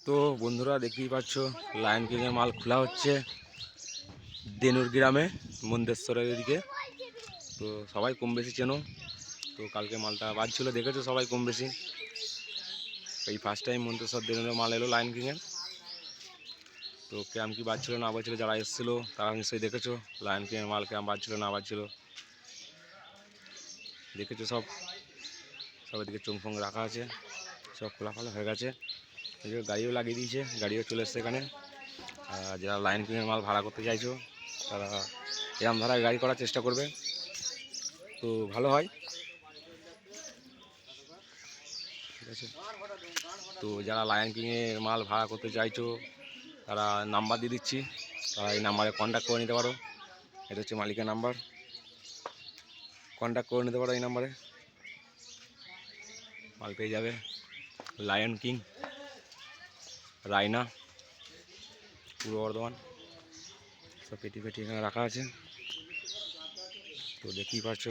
তো বন্ধুরা দেখতেই পাচ্ছ লায়ন কিংয়ের মাল খোলা হচ্ছে দেনুর গ্রামে মন্দেশ্বরের দিকে। তো সবাই কম বেশি চেনো, তো কালকে মালটা বাজছিল দেখেছো সবাই কম বেশি। এই ফার্স্ট টাইম মন্দেশ্বর দেনুরের মাল এলো লায়ন কিংয়ের। তো ক্যাম কি বাজছিল না বাজছিল, যারা এসেছিলো তারা নিশ্চয়ই দেখেছো লায়ন কিংয়ের মাল ক্যাম বাজছিল না বাজছিল, দেখেছো সব। সব এদিকে চোংফোং রাখা আছে, সব খোলাফালা হয়ে গেছে। এই যে গাড়িও লাগিয়ে দিয়েছে, গাড়িও চলে এসছে এখানে। যারা লায়ন কিংয়ের মাল ভাড়া করতে চাইছো তারা এরম ধারায় গাড়ি করার চেষ্টা করবে, তো ভালো হয়। ঠিক আছে, তো যারা লায়ন কিংয়ের মাল ভাড়া করতে চাইছো তারা নাম্বার দিয়ে দিচ্ছি, তারা এই নাম্বারে কন্ট্যাক্ট করে নিতে পারো। এটা হচ্ছে মালিকের নাম্বার, কন্ট্যাক্ট করে নিতে পারো এই নাম্বারে, মাল পেয়ে যাবে। লায়ন কিং, রায়না, পূর্ব বর্ধমান। সব পেটি পেটি এখানে রাখা আছে। তো দেখতেই পাচ্ছ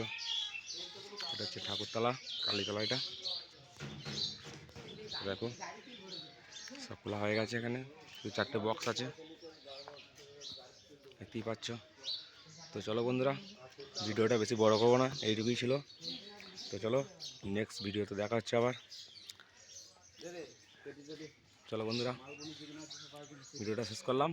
এটা হচ্ছে ঠাকুরতলা, কালীতলা। এটা দেখো সব খোলা হয়ে গেছে, এখানে শুধু 4টে বক্স আছে, দেখতেই পাচ্ছ। তো চলো বন্ধুরা, ভিডিওটা বেশি বড় করবো না, এইটুকুই ছিল। তো চলো নেক্সট ভিডিওতে দেখা হচ্ছে আবার। চলো বন্ধুরা, ভিডিওটা শেষ করলাম।